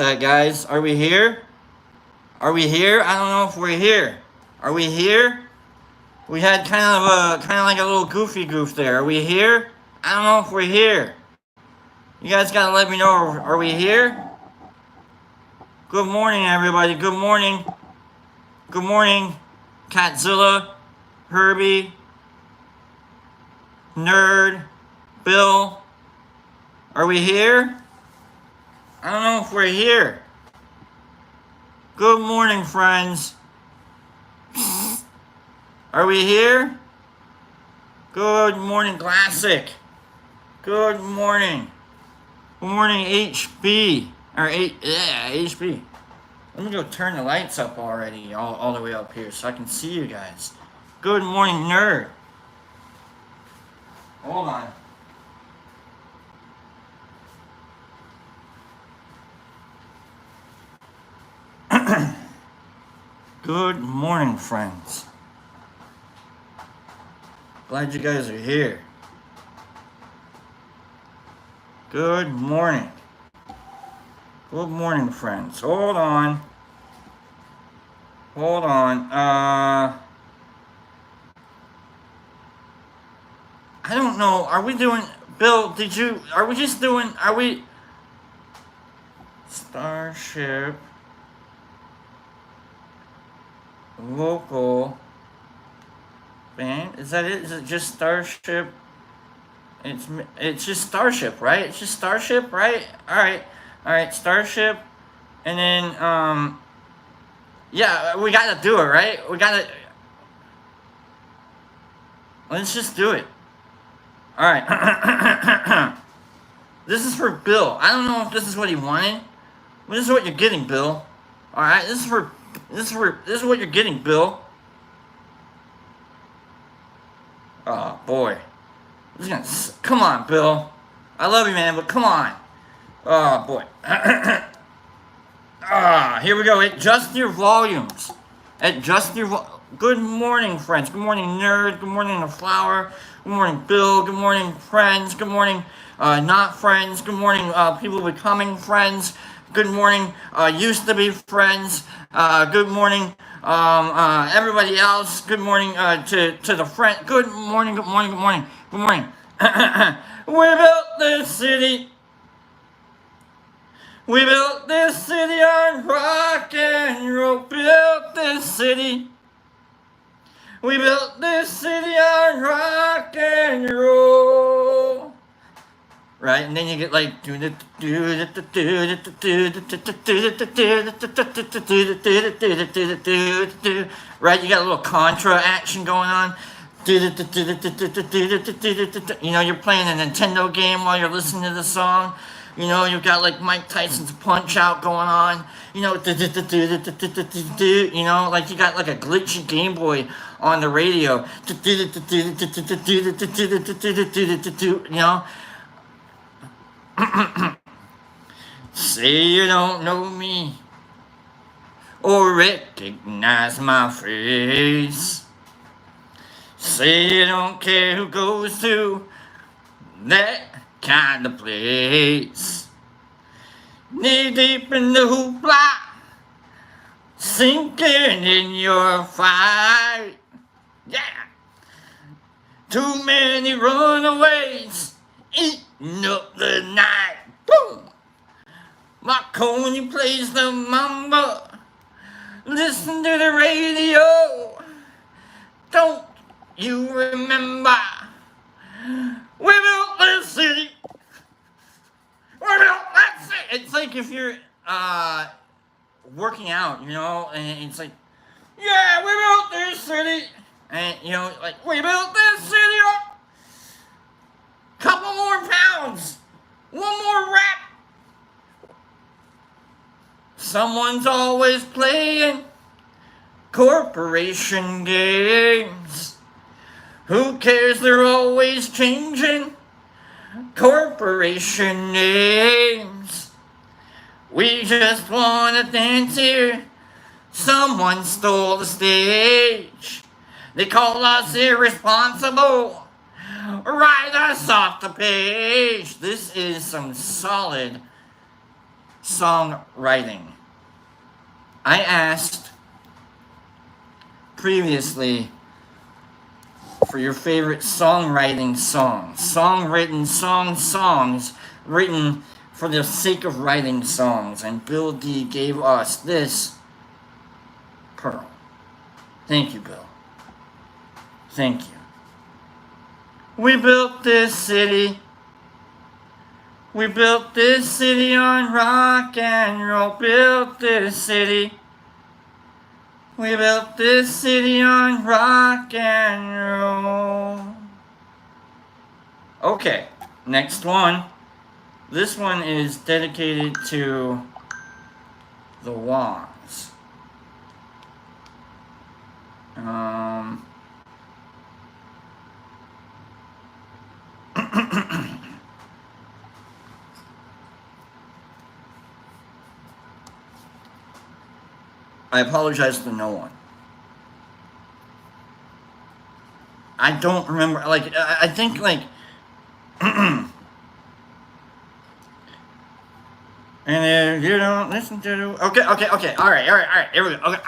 that, guys. Are we here? Are we here? I don't know if we're here. Are we here? We had kind of like a little goofy goof there. Are we here? I don't know if we're here. You guys gotta let me know. Are we here? Good morning, everybody. Good morning. Good morning, Catzilla, Herbie, Nerd, Bill. Are we here? I don't know if we're here. Good morning, friends. Are we here? Good morning, Classic. Good morning. Good morning, HB. Or HB. Let me go turn the lights up already, all the way up here, so I can see you guys. Good morning, Nerd. Hold on. Good morning, friends. Glad you guys are here. Good morning. Good morning, friends. Hold on. Hold on. I don't know. Are we doing... Bill, are we just doing... Are we... Starship... Local... Band? Is that it? Is it just Starship? It's just Starship, right? It's just Starship, right? Alright, Starship. And then, yeah, we gotta do it, right? Let's just do it. Alright. This is for Bill. I don't know if this is what he wanted. But this is what you're getting, Bill. Alright, this is what you're getting, Bill. Oh, boy. Come on, Bill. I love you, man, but come on. Oh, boy. Here we go. Adjust your volumes. Good morning, friends. Good morning, Nerd. Good morning, The Flower. Good morning, Bill. Good morning, friends. Good morning, not friends. Good morning, people becoming friends. Good morning, used to be friends. Good morning, everybody else. Good morning to the friend. Good morning. We built this city. We built this city on rock and roll. Built this city. We built this city on rock and roll. Right, and then you get like right, you got a little contra action going on. You know, you're playing a Nintendo game while you're listening to the song. You know, you've got like Mike Tyson's Punch Out going on. You know, like you got like a glitchy Game Boy on the radio. You know. Say you don't know me or recognize my face. Say you don't care who goes to that kind of place. Knee deep in the hoopla, sinking in your fight. Yeah. Too many runaways eating up the night. Boom. Marconi plays the mamba. Listen to the radio. Don't you remember? We built this city. We built that city. It's like if you're working out, you know, and it's like, yeah, we built this city. And, you know, like, we built this city up. Couple more pounds. One more rap. Someone's always playing corporation games. Who cares? They're always changing corporation names. We just want to dance here. Someone stole the stage. They call us irresponsible. Write us off the page. This is some solid songwriting. I asked previously for your favorite songwriting songs. Songs written for the sake of writing songs. And Bill D gave us this pearl. Thank you, Bill. Thank you. We built this city. We built this city on rock and roll. Built this city. We built this city on rock and roll. Okay, next one. This one is dedicated to the Wands. I apologize to no one. I don't remember, like, I think, like, and if you don't listen to, okay, all right, here we go, okay,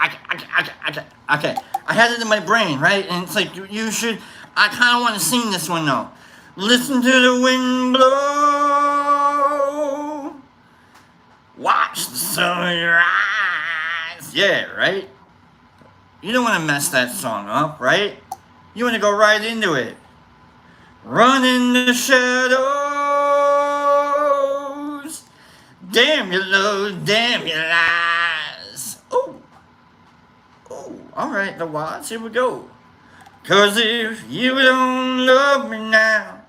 I had it in my brain, right, and it's like, you should, I kind of want to sing this one, though. Listen to the wind blow, watch the sunrise. Yeah, right? You don't want to mess that song up, right? You want to go right into it. Run in the shadows. Damn your load, damn your lies. Oh, alright, the Watts, here we go. 'Cause if you don't love me now,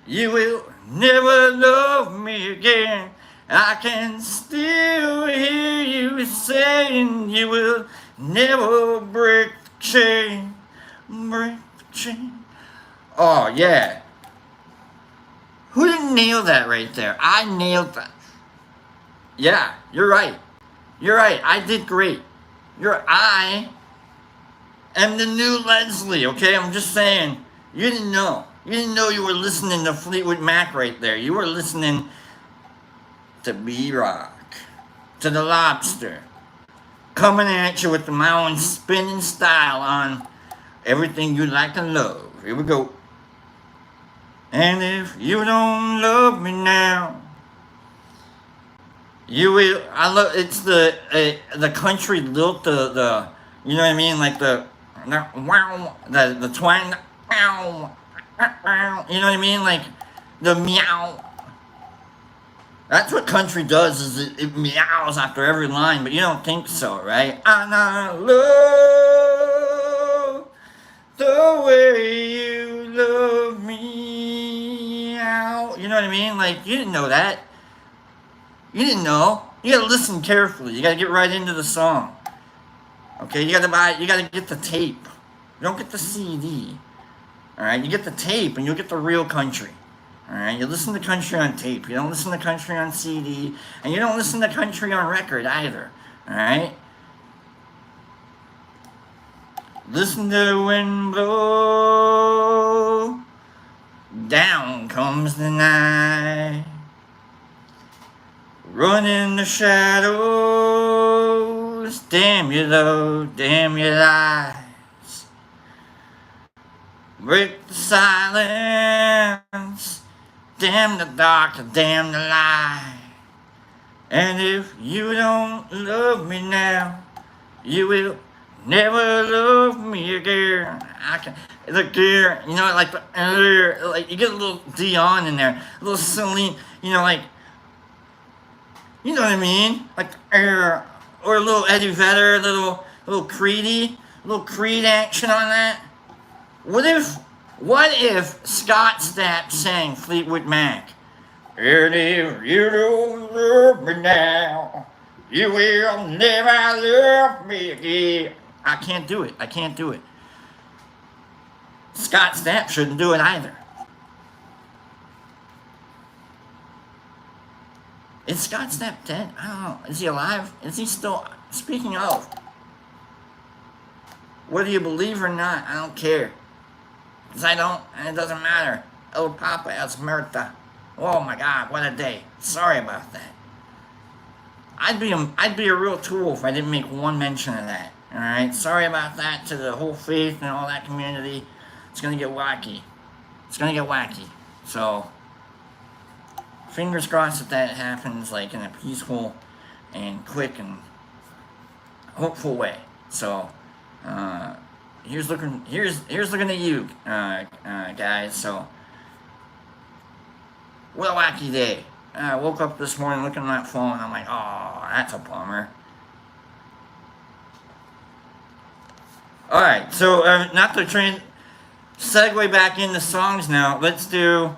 you will never love me again. I can still hear you saying you will never break the chain. Break the chain. Oh, yeah. Who didn't nail that right there? I nailed that. Yeah, you're right. You're right. I did great. I am the new Leslie, okay? I'm just saying. You didn't know. You didn't know you were listening to Fleetwood Mac right there. You were listening to B-Rock, to the Lobster, coming at you with the mountain spinning style on everything you like and love. Here we go. And if you don't love me now, you will. I love. It's the country lilt, the you know what I mean, like the twang, you know what I mean, like the meow. That's what country does, is it meows after every line, but you don't think so, right? And I love the way you love me out. You know what I mean? Like, you didn't know that. You didn't know. You gotta listen carefully. You gotta get right into the song. Okay, you gotta get the tape. You don't get the CD. Alright, you get the tape and you'll get the real country. Alright, you listen to country on tape. You don't listen to country on CD. And you don't listen to country on record either. Alright? Listen to the wind blow. Down comes the night. Run in the shadows. Damn you low, damn your lies. Break the silence. Damn the dark, damn the light. And if you don't love me now, you will never love me again. I can, the gear, you know, like you get a little Dion in there, a little Celine, you know, like, you know what I mean, like, or a little Eddie Vedder, a little Creedy, a little Creed action on that. What if Scott Stapp sang Fleetwood Mac? And if you don't love me now, you will never love me again. I can't do it. Scott Stapp shouldn't do it either. Is Scott Stapp dead? I don't know. Is he alive? Is he still... Speaking of, whether you believe or not, I don't care. Because I don't, and it doesn't matter. El Papa es muerta. Oh my God, what a day. Sorry about that. I'd be a real tool if I didn't make one mention of that. All right, sorry about that to the whole faith and all that community. It's gonna get wacky. It's gonna get wacky. So, fingers crossed that that happens like in a peaceful and quick and hopeful way. So, here's looking at you, guys. So, what a wacky day. I woke up this morning looking at my phone. I'm like, oh, that's a bummer. All right, so not to segue back into songs now. Let's do.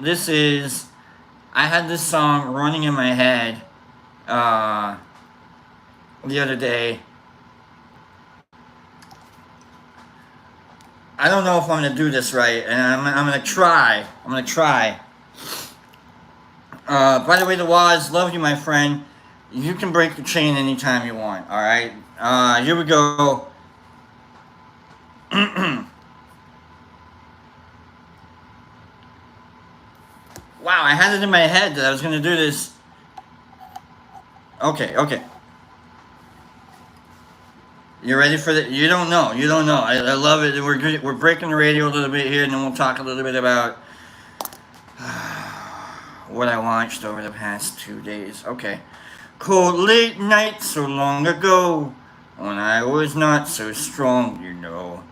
This is. I had this song running in my head the other day. I don't know if I'm gonna do this right, and I'm gonna try. By the way, the Waz, love you, my friend. You can break the chain anytime you want. All right. Here we go. Wow, I had it in my head that I was gonna do this. Okay. You ready for that? You don't know. I love it. We're breaking the radio a little bit here, and then we'll talk a little bit about what I watched over the past 2 days. Okay. Cold late night so long ago, when I was not so strong, you know.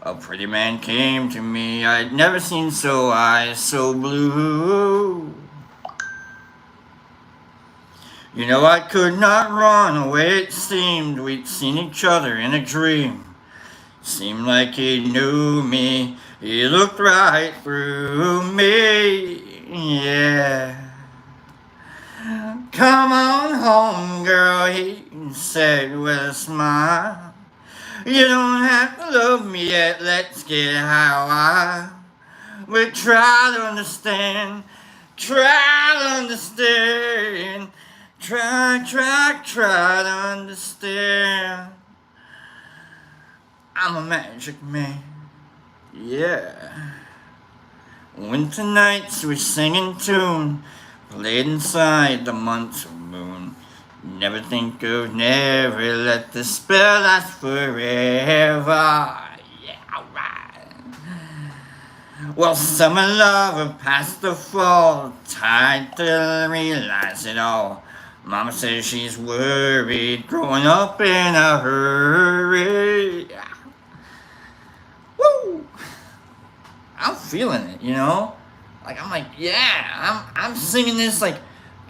A pretty man came to me, I'd never seen eyes so blue. You know, I could not run away, it seemed we'd seen each other in a dream. Seemed like he knew me, he looked right through me, yeah. Come on home, girl, he said with a smile. You don't have to love me yet, let's get high. But try to understand. Try to understand. Try to understand. I'm a magic man. Yeah. Winter nights we singing tune, played inside the months of moon. Never think of never, let the spell last forever. Yeah, alright. Well, summer lover past the fall, tired to realize it all. Mama says she's worried, growing up in a hurry. Woo! I'm feeling it, you know? Like, I'm like, yeah, I'm singing this like,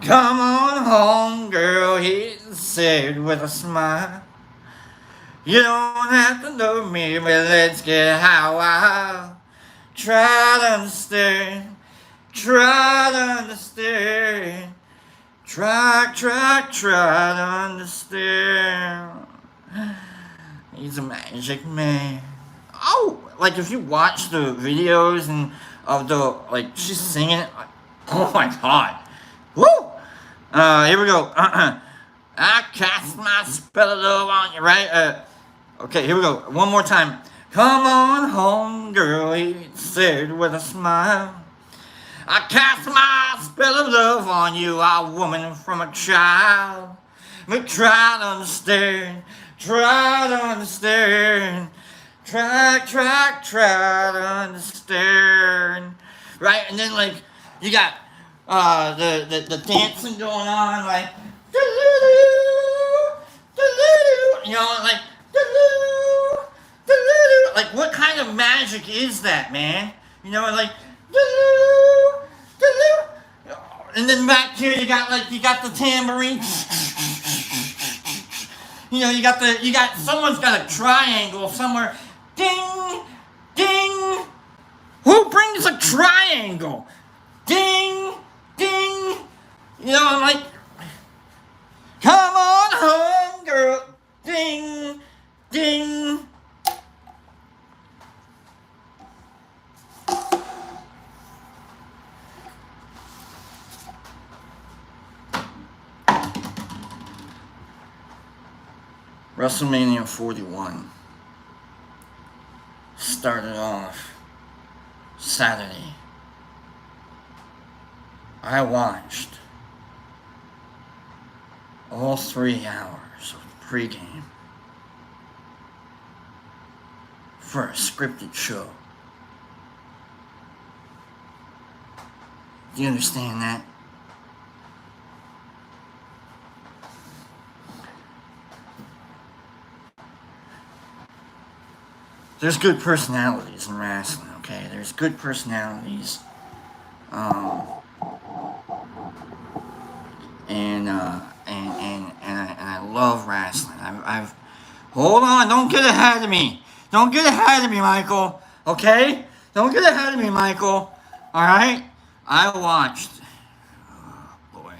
come on home, girl, he said with a smile. You don't have to know me, but let's get high. Try to understand. Try to understand. Try to understand. He's a magic man. Oh, like if you watch the videos and of the, like, she's singing it, like, oh my god. Woo! Here we go. I cast my spell of love on you, right? Okay, here we go. One more time. Come on home, girl, he said with a smile. I cast my spell of love on you, a woman from a child. But try to understand, try to understand. Try to understand. Right? And then, like, you got the dancing going on, like, you know, like, like, what kind of magic is that, man? You know, like, and then back here you got the tambourine. You know, you got someone's got a triangle somewhere. Ding, ding. Who brings a triangle? Ding, ding. You know, I'm like, come on home, girl. Ding, ding. Wrestlemania 41 started off Saturday. I watched all 3 hours of pregame for a scripted show. Do you understand that? There's good personalities in wrestling, okay? There's good personalities. And I love wrestling. I've hold on, don't get ahead of me. Don't get ahead of me, Michael. Okay? Don't get ahead of me, Michael. Alright? I watched, boy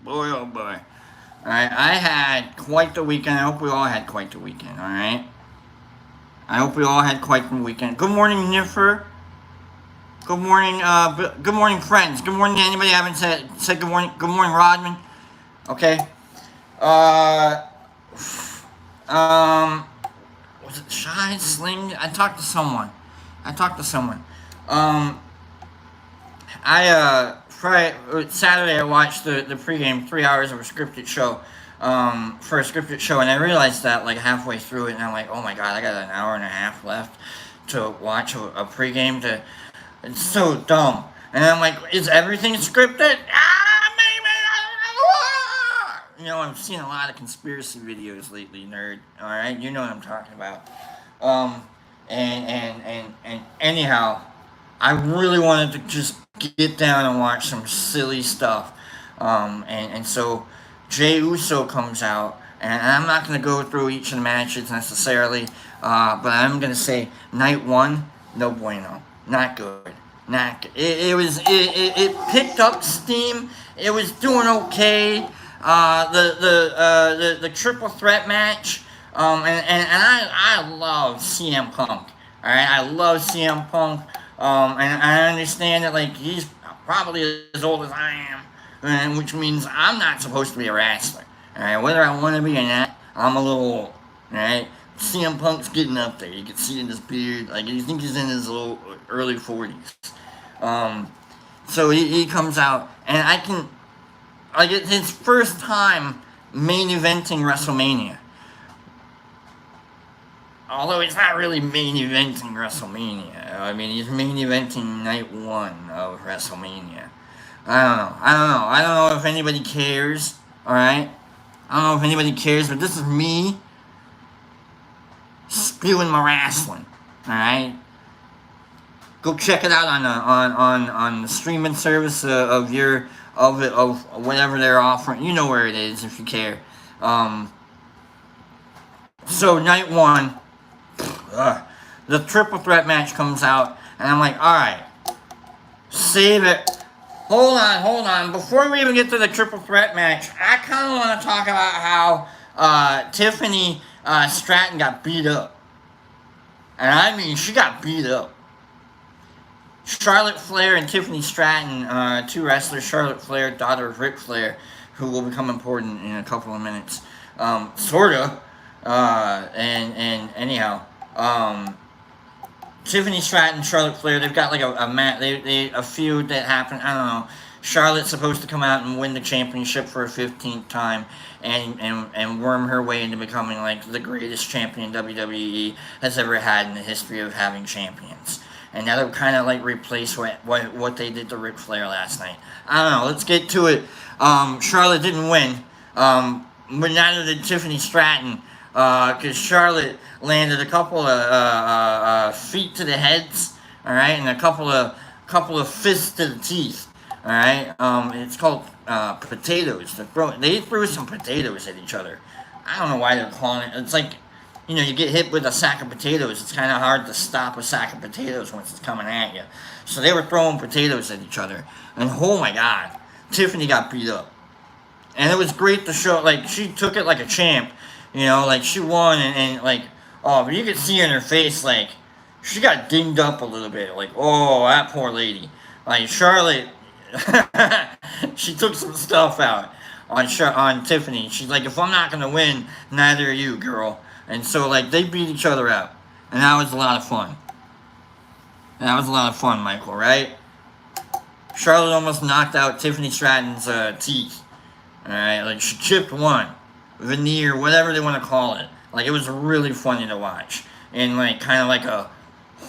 oh boy. Alright, I had quite the weekend. I hope we all had quite the weekend, alright? I hope we all had quite the weekend. Good morning, Niffer. Good morning, friends. Good morning to anybody I haven't said good morning. Good morning, Rodman. Okay. Was it Shy Sling? I talked to someone. Saturday I watched the pregame 3 hours of a scripted show. For a scripted show, and I realized that like halfway through it, and I'm like, oh my god, I got an hour and a half left to watch a pregame. It's so dumb. And I'm like, is everything scripted? You know, I'm seeing a lot of conspiracy videos lately, nerd. All right, you know what I'm talking about. And anyhow, I really wanted to just get down and watch some silly stuff. And so Jey Uso comes out, and I'm not going to go through each of the matches necessarily, but I'm going to say night one, no bueno, not good. It picked up steam. It was doing okay. The triple threat match, and I love CM Punk. All right, I love CM Punk. And I understand that like he's probably as old as I am, which means I'm not supposed to be a wrestler. All right, whether I want to be or not, I'm a little old. All right, CM Punk's getting up there. You can see in his beard, like you think he's in his early 40s. So he comes out, and I can, like, it's his first time main eventing WrestleMania. Although he's not really main eventing WrestleMania. I mean, he's main eventing night one of WrestleMania. I don't know if anybody cares, alright? I don't know if anybody cares, but this is me spewing my wrestling, alright? Go check it out on the streaming service of whatever they're offering. You know where it is if you care. So night one, the triple threat match comes out, and I'm like, all right, save it. Hold on. Before we even get to the triple threat match, I kind of want to talk about how Tiffany Stratton got beat up. And I mean, she got beat up. Charlotte Flair and Tiffany Stratton, two wrestlers. Charlotte Flair, daughter of Ric Flair, who will become important in a couple of minutes. Sorta. And anyhow, Tiffany Stratton, Charlotte Flair, they've got like a feud that happened. I don't know. Charlotte's supposed to come out and win the championship for a 15th time and worm her way into becoming like the greatest champion WWE has ever had in the history of having champions. And that'll kind of like replace what they did to Ric Flair last night. I don't know. Let's get to it. Charlotte didn't win, but neither did Tiffany Stratton, because Charlotte landed a couple of feet to the heads, all right, and a couple of fists to the teeth, all right. It's called potatoes. They threw some potatoes at each other. I don't know why they're calling it. It's like, you know, you get hit with a sack of potatoes. It's kind of hard to stop a sack of potatoes once it's coming at you. So they were throwing potatoes at each other. And oh my God, Tiffany got beat up. And it was great to show, like, she took it like a champ. You know, like, she won and like, oh, but you could see in her face, like, she got dinged up a little bit. Like, oh, that poor lady. Like, Charlotte, she took some stuff out on Tiffany. She's like, if I'm not going to win, neither are you, girl. And so, like, they beat each other out. And that was a lot of fun. Michael, right? Charlotte almost knocked out Tiffany Stratton's teeth. Alright, like she chipped one. Veneer, whatever they want to call it. Like, it was really funny to watch. In, like, kind of like a,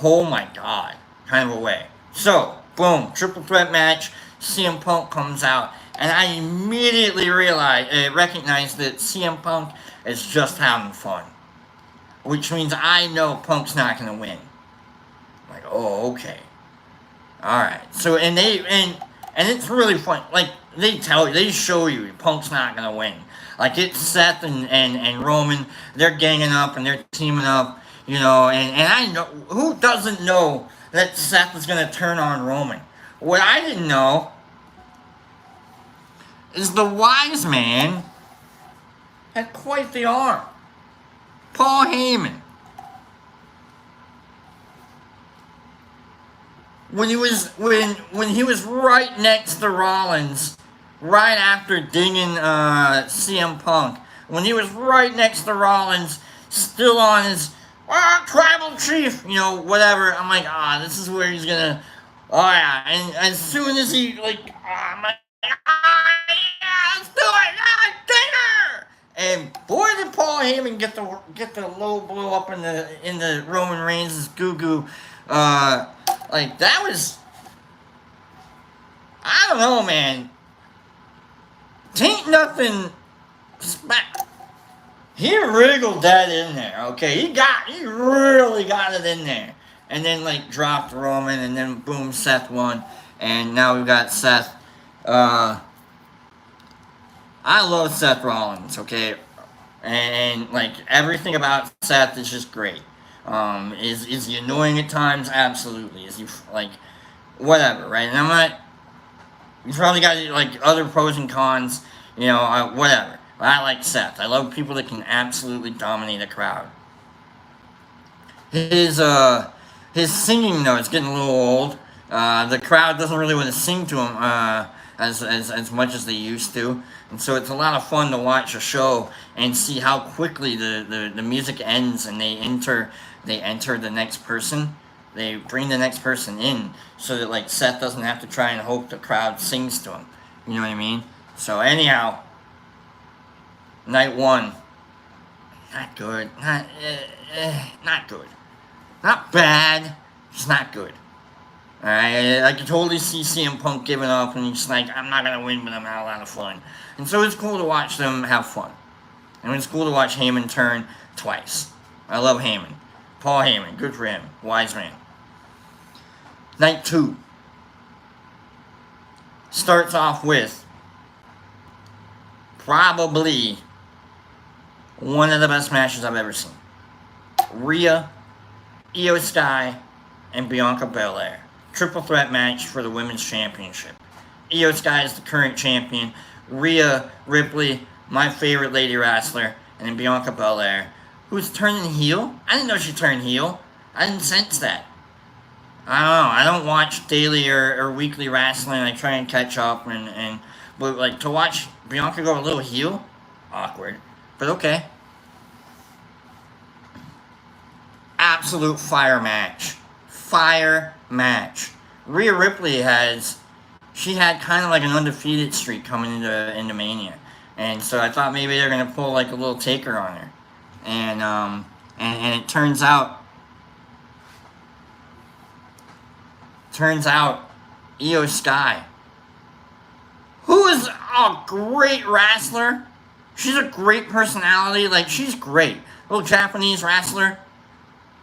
oh my god, kind of a way. So, boom, triple threat match. CM Punk comes out. And I immediately recognized that CM Punk is just having fun. Which means I know Punk's not going to win. Like, oh, okay. Alright. So, and it's really fun. Like, they show you Punk's not going to win. Like, it's Seth and Roman, they're ganging up and they're teaming up, you know, and I know, who doesn't know that Seth is going to turn on Roman? What I didn't know is the wise man had quite the arm. Paul Heyman. When he was right next to Rollins, right after dinging CM Punk, when he was right next to Rollins, still on his tribal chief, you know, whatever. I'm like, this is where he's gonna. Oh yeah, and as soon as he I'm like, yeah, let's do it, Dinger! And boy, did Paul Heyman get the low blow up in the Roman Reigns' goo. Like, that was, I don't know, man. Tain't nothing he wriggled that in there, okay? He really got it in there. And then, like, dropped Roman, and then, boom, Seth won. And now we've got Seth. I love Seth Rollins, okay? And like, everything about Seth is just great. Is he annoying at times? Absolutely. Is he, like, whatever, right? And I'm not, he's probably got, like, other pros and cons, you know, whatever. But I like Seth. I love people that can absolutely dominate a crowd. His singing, though, it's getting a little old. The crowd doesn't really want to sing to him as much as they used to. And so it's a lot of fun to watch a show and see how quickly the music ends and they enter the next person. They bring the next person in so that, like, Seth doesn't have to try and hope the crowd sings to him. You know what I mean? So anyhow, night one, not good. Not good. Not bad, just not good. Alright, I can totally see CM Punk giving up and he's like, I'm not gonna win, but I'm having a lot of fun. And so it's cool to watch them have fun. And it's cool to watch Heyman turn twice. I love Heyman. Paul Heyman, good for him. Wise man. Night two starts off with probably one of the best matches I've ever seen. Rhea, Io Sky, and Bianca Belair. Triple threat match for the women's championship. Io Sky is the current champion. Rhea Ripley, my favorite lady wrestler, and then Bianca Belair, who's turning heel. I didn't know she turned heel. I didn't sense that. I don't know. I don't watch daily or weekly wrestling. I try and catch up, but like, to watch Bianca go a little heel, awkward. But okay. Absolute fire match. Fire match. Rhea Ripley had kind of like an undefeated streak coming into Mania. And so I thought maybe they're going to pull like a little taker on her. And it turns out Io Sky, who is a great wrestler. She's a great personality. Like, she's great. Little Japanese wrestler.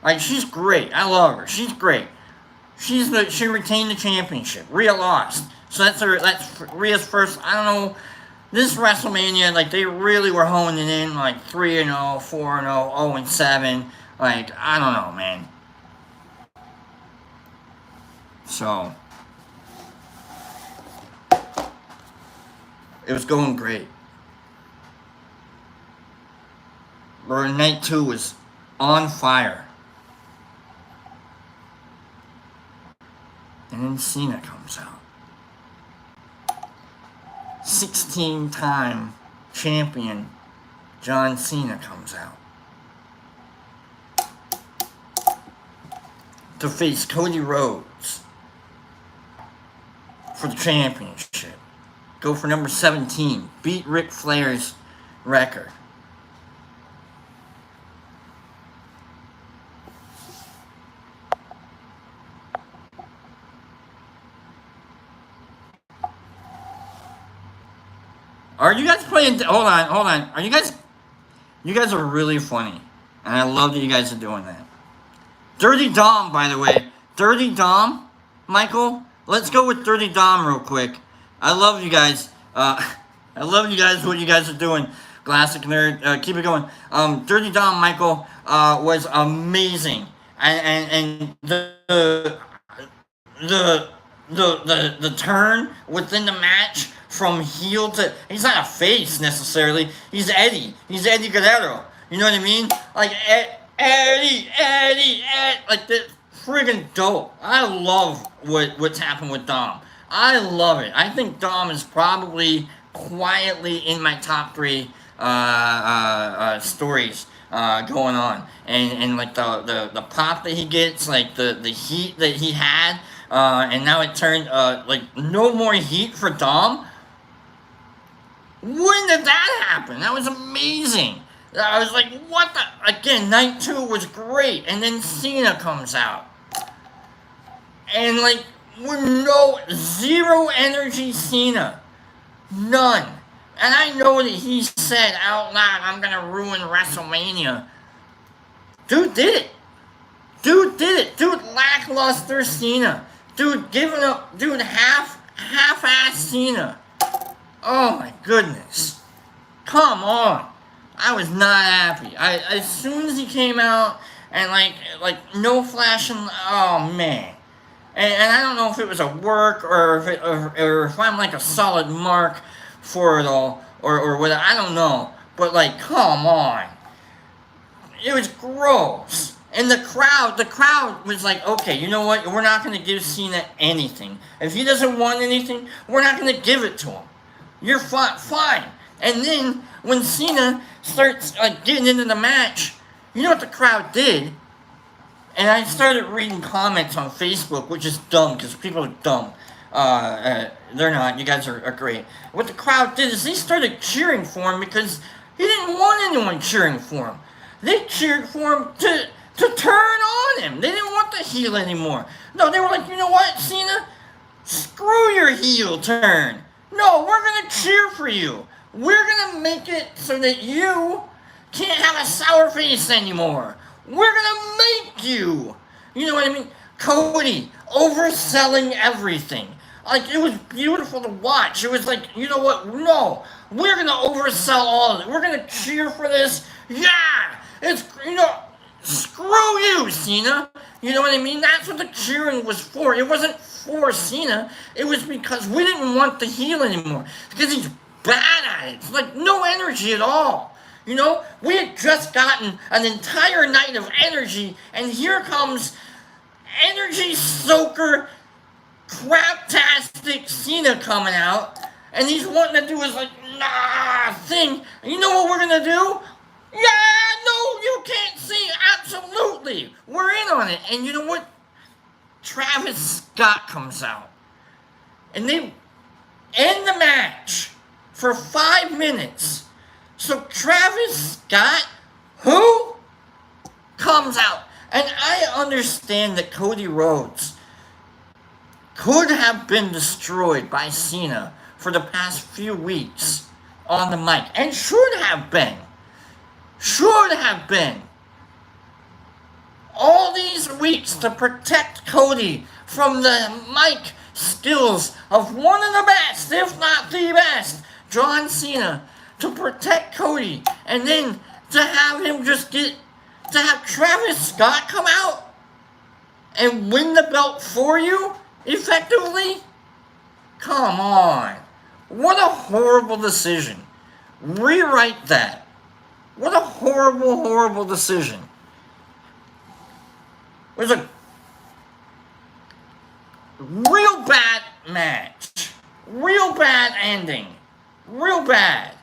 Like, she's great. I love her. She's great. She retained the championship. Rhea lost. So that's Rhea's first, I don't know, this WrestleMania, like, they really were honing in, like, 3-0, 4-0, 0-7. Like, I don't know, man. So, it was going great. But night two was on fire. And then Cena comes out. 16-time champion John Cena comes out to face Cody Rhodes for the championship. go for number 17. Beat Ric Flair's record. Are you guys playing? Hold on. Are you guys? You guys are really funny, and I love that you guys are doing that. Dirty Dom, by the way. Dirty Dom, Michael. Let's go with Dirty Dom real quick. I love you guys. I love you guys. What you guys are doing. Classic nerd. Keep it going. Dirty Dom, Michael, was amazing, and the turn within the match from heel to, he's not a face necessarily. He's Eddie. He's Eddie Guerrero. You know what I mean? Like Eddie, like this friggin' dope. I love what's happened with Dom. I love it. I think Dom is probably quietly in my top 3 stories going on, and like the pop that he gets, like the heat that he had, and now it turned like no more heat for Dom. When did that happen? That was amazing. I was like, what the? Again, night 2 was great, and then Cena comes out, and like zero energy Cena, none. And I know that he said out loud, I'm going to ruin WrestleMania. Dude did it. Dude, lackluster Cena. Dude, giving up. Dude, half-ass Cena. Oh, my goodness. Come on. I was not happy. As soon as he came out, and like no flashing, oh, man. And I don't know if it was a work, or if I'm like a solid mark for it all, or whether, I don't know, but like, come on, it was gross. And the crowd was like, okay, you know what, we're not going to give Cena anything. If he doesn't want anything, we're not going to give it to him. You're fine. And then when Cena starts like getting into the match, you know what the crowd did? And I started reading comments on Facebook, which is dumb, because people are dumb. They're not. You guys are great. What the crowd did is they started cheering for him because he didn't want anyone cheering for him. They cheered for him to turn on him. They didn't want the heel anymore. No, they were like, you know what, Cena? Screw your heel turn. No, we're going to cheer for you. We're going to make it so that you can't have a sour face anymore. We're going to make you. You know what I mean? Cody overselling everything. Like, it was beautiful to watch. It was like, you know what? No, we're going to oversell all of it. We're going to cheer for this. Yeah! It's, you know, screw you, Cena. You know what I mean? That's what the cheering was for. It wasn't for Cena. It was because we didn't want the heel anymore. Because he's bad at it. It's like no energy at all. You know, we had just gotten an entire night of energy, and here comes energy soaker, craptastic Cena coming out, and he's wanting to do his like, nah, thing. And you know what we're going to do? Yeah, no, you can't see. Absolutely. We're in on it. And you know what? Travis Scott comes out, and they end the match for 5 minutes. So Travis Scott, who comes out, and I understand that Cody Rhodes could have been destroyed by Cena for the past few weeks on the mic, and should have been. All these weeks to protect Cody from the mic skills of one of the best, if not the best, John Cena, to protect Cody, and then to have him to have Travis Scott come out and win the belt for you, effectively? Come on. What a horrible decision. Rewrite that. What a horrible, horrible decision. It was a real bad match. Real bad ending. Real bad.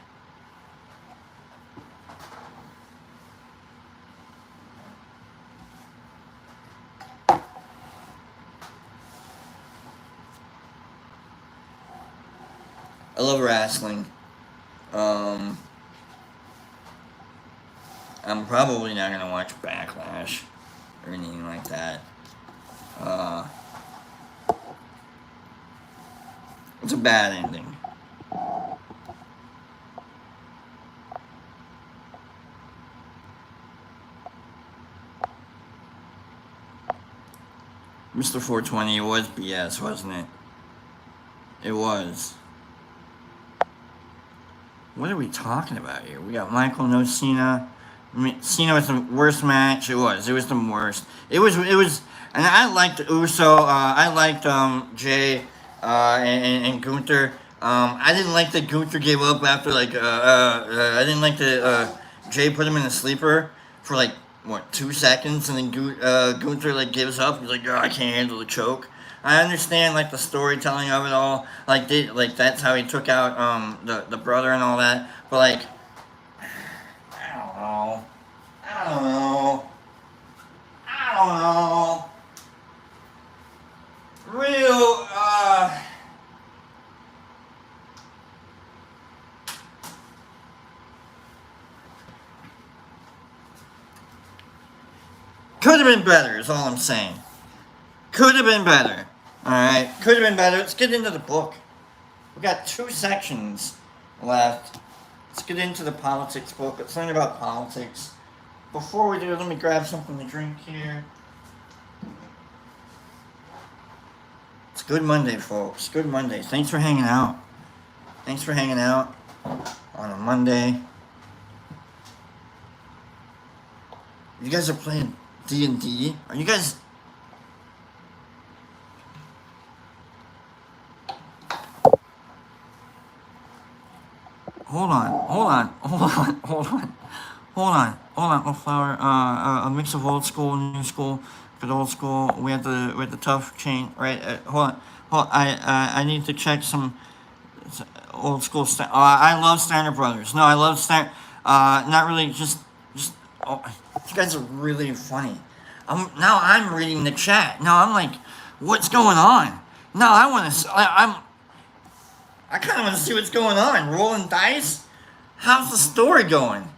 love wrestling. I'm probably not gonna watch Backlash or anything like that. It's a bad ending. Mr. 420, it was BS, wasn't it? It was. What are we talking about here? We got Michael, no Cena. Cena was the worst match. It was the worst. It was, and I liked Uso. I liked Jay and Gunther. I didn't like that Gunther gave up after I didn't like that Jay put him in a sleeper for like what 2 seconds, and then Gunther like gives up. He's like, oh, I can't handle the choke. I understand like the storytelling of it all, like that's how he took out the brother and all that. But like, I don't know. Real could have been better. Is all I'm saying. Could have been better. Alright, could have been better. Let's get into the book. We got 2 sections left. Let's get into the politics book. Let's learn about politics. Before we do, let me grab something to drink here. It's Good Monday, folks. Good Monday. Thanks for hanging out. Thanks for hanging out on a Monday. You guys are playing D&D? Are you guys... Hold on, oh flower. A mix of old school and new school. Good old school. We had the tough chain, right? Hold on. I need to check some old school. I love Steiner Brothers. No, I love Steiner. Not really. Just. Oh, you guys are really funny. Now I'm reading the chat. Now I'm like, what's going on? Now I want to. I kind of want to see what's going on. Rolling dice? How's the story going?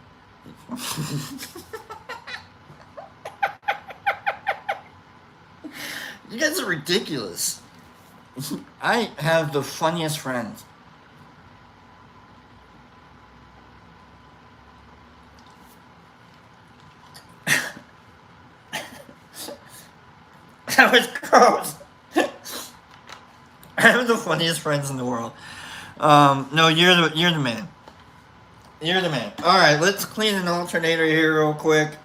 You guys are ridiculous. I have the funniest friends. That was gross. I have the funniest friends in the world. No, you're the man. You're the man. All right, let's clean an alternator here real quick.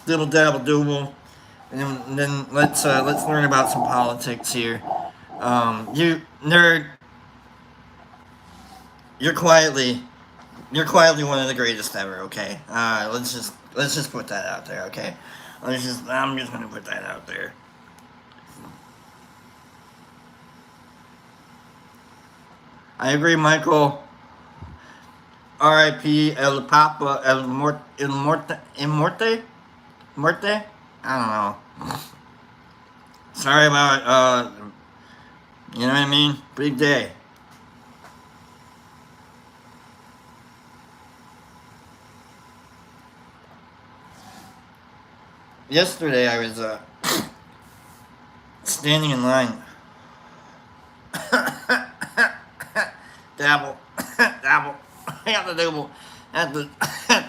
Dibble dabble dooble, and then let's learn about some politics here. You nerd, you're quietly one of the greatest ever. Okay. Let's just put that out there. Okay. I'm just gonna put that out there. I agree, Michael. R.I.P. El Papa El Morte. I don't know. Sorry about you know what I mean? Big day. Yesterday I was standing in line. Dabble. I got the dabble at the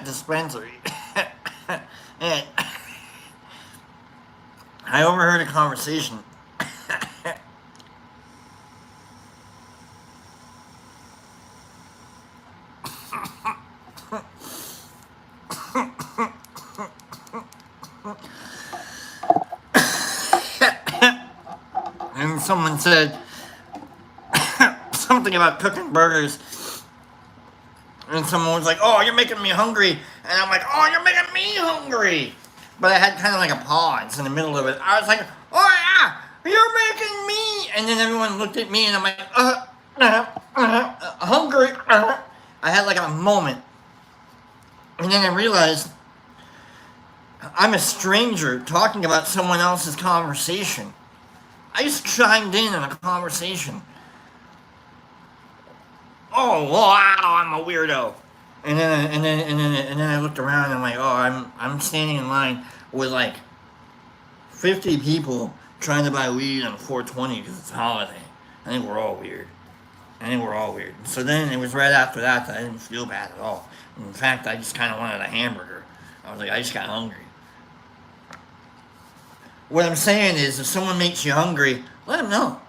dispensary. And I overheard a conversation. And someone said something about cooking burgers. And someone was like, oh, you're making me hungry. And I'm like, oh, you're making me hungry. But I had kind of like a pause in the middle of it. I was like, oh yeah, you're making me. And then everyone looked at me and I'm like, hungry. I had like a moment. And then I realized I'm a stranger talking about someone else's conversation. I just chimed in a conversation. Oh, wow, I'm a weirdo. And then I looked around and I'm like, oh, I'm standing in line with like 50 people trying to buy weed on 420 because it's a holiday. I think we're all weird. So then it was right after that I didn't feel bad at all. In fact, I just kind of wanted a hamburger. I was like, I just got hungry. What I'm saying is, if someone makes you hungry, let them know.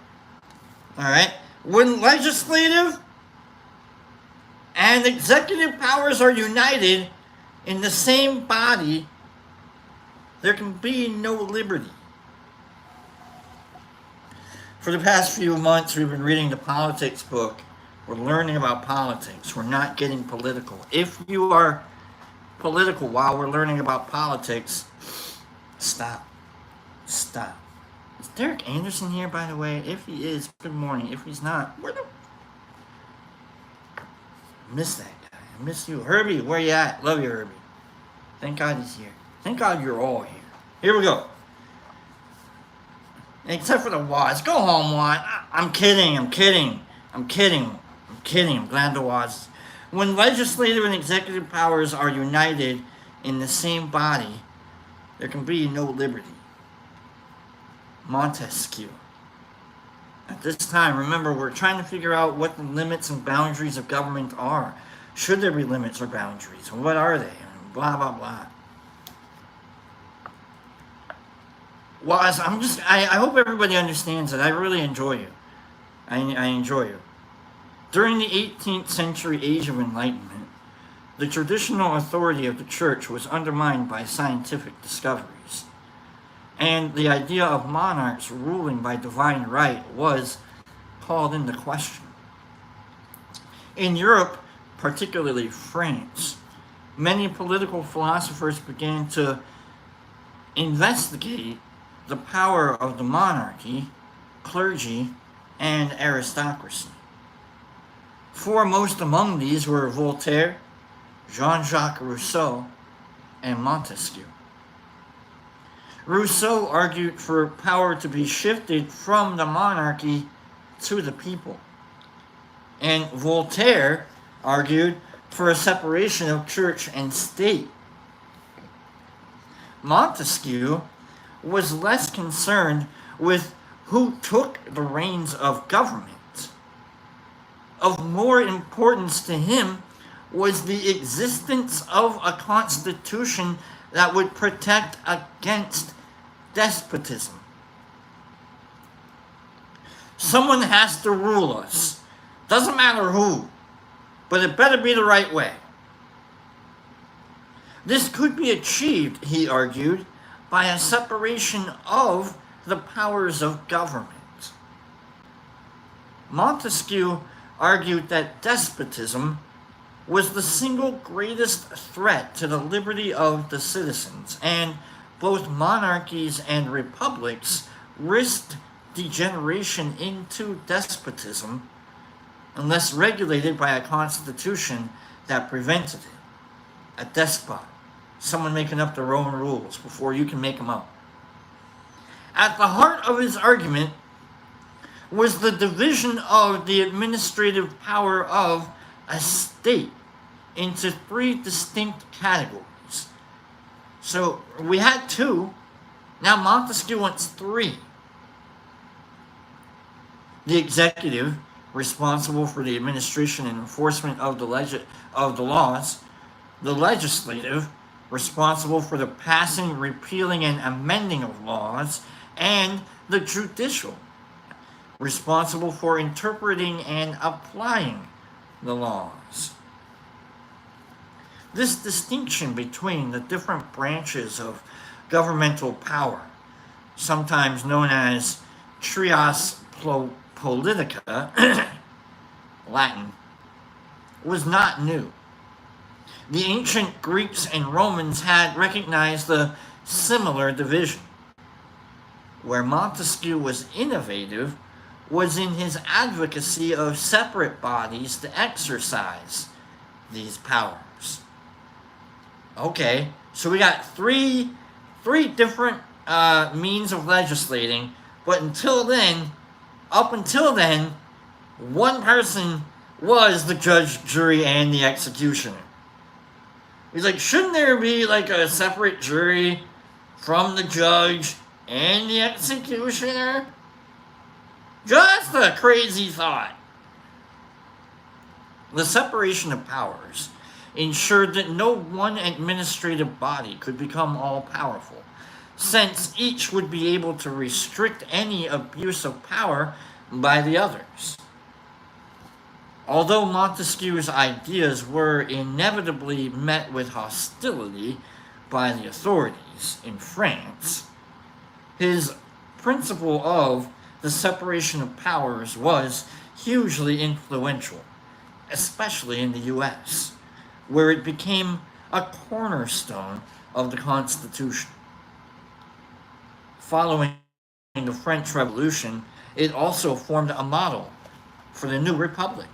Alright? When legislative and executive powers are united in the same body, there can be no liberty. For the past few months, we've been reading the politics book. We're learning about politics. We're not getting political. If you are political while we're learning about politics, stop. Stop. Is Derek Anderson here, by the way? If he is, good morning. If he's not, where the... I miss that guy. I miss you. Herbie, where you at? Love you, Herbie. Thank God he's here. Thank God you're all here. Here we go. Except for the Waz. Go home, Waz. I'm kidding. I'm glad the Waz. When legislative and executive powers are united in the same body, there can be no liberty. Montesquieu. At this time, remember, we're trying to figure out what the limits and boundaries of government are. Should there be limits or boundaries? And what are they? And blah, blah, blah. Well, I hope everybody understands that I really enjoy you. I enjoy you. During the 18th century Age of Enlightenment, the traditional authority of the church was undermined by scientific discoveries. And the idea of monarchs ruling by divine right was called into question. In Europe, particularly France, many political philosophers began to investigate the power of the monarchy, clergy, and aristocracy. Foremost among these were Voltaire, Jean-Jacques Rousseau, and Montesquieu. Rousseau argued for power to be shifted from the monarchy to the people. And Voltaire argued for a separation of church and state. Montesquieu was less concerned with who took the reins of government. Of more importance to him was the existence of a constitution that would protect against despotism. Someone has to rule us. Doesn't matter who, but it better be the right way. This could be achieved, he argued, by a separation of the powers of government. Montesquieu argued that despotism was the single greatest threat to the liberty of the citizens, and both monarchies and republics risked degeneration into despotism unless regulated by a constitution that prevented it. A despot. Someone making up their own rules before you can make them up. At the heart of his argument was the division of the administrative power of a state into three distinct categories. So we had two, now Montesquieu wants three. The executive, responsible for the administration and enforcement of the laws. The legislative, responsible for the passing, repealing, and amending of laws. And the judicial, responsible for interpreting and applying the laws. This distinction between the different branches of governmental power, sometimes known as trias politica, Latin, was not new. The ancient Greeks and Romans had recognized a similar division. Where Montesquieu was innovative was in his advocacy of separate bodies to exercise these powers. Okay, so we got three different means of legislating, But up until then, one person was the judge, jury, and the executioner. He's like, shouldn't there be like a separate jury from the judge and the executioner? Just a crazy thought. The separation of powers ensured that no one administrative body could become all-powerful, since each would be able to restrict any abuse of power by the others. Although Montesquieu's ideas were inevitably met with hostility by the authorities in France, his principle of the separation of powers was hugely influential, especially in the US, where it became a cornerstone of the Constitution. Following the French Revolution, it also formed a model for the new republic.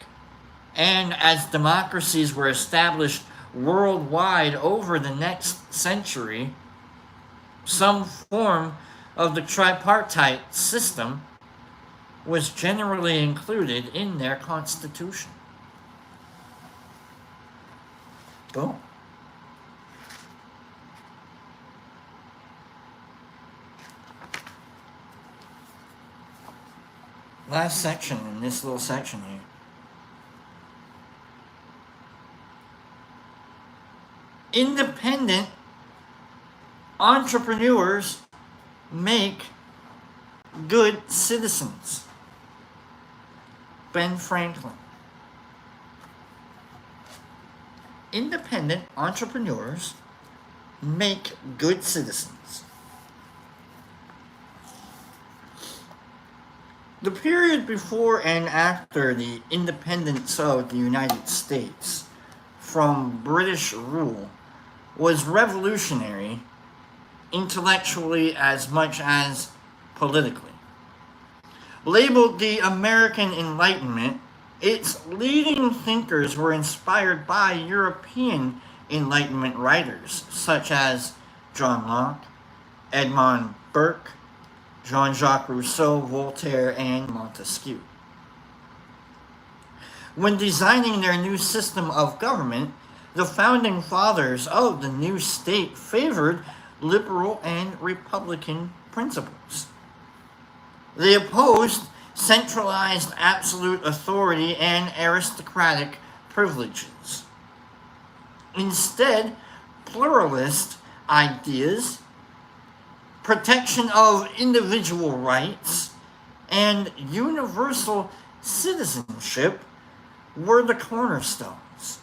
And as democracies were established worldwide over the next century, some form of the tripartite system was generally included in their constitution. Boom. Last section in this little section here. Independent entrepreneurs make good citizens. Ben Franklin. Independent entrepreneurs make good citizens. The period before and after the independence of the United States from British rule was revolutionary intellectually as much as politically. Labeled the American Enlightenment, its leading thinkers were inspired by European Enlightenment writers such as John Locke, Edmund Burke, Jean-Jacques Rousseau, Voltaire, and Montesquieu. When designing their new system of government, the founding fathers of the new state favored liberal and republican principles. They opposed centralized absolute authority and aristocratic privileges. Instead, pluralist ideas, protection of individual rights, and universal citizenship were the cornerstones.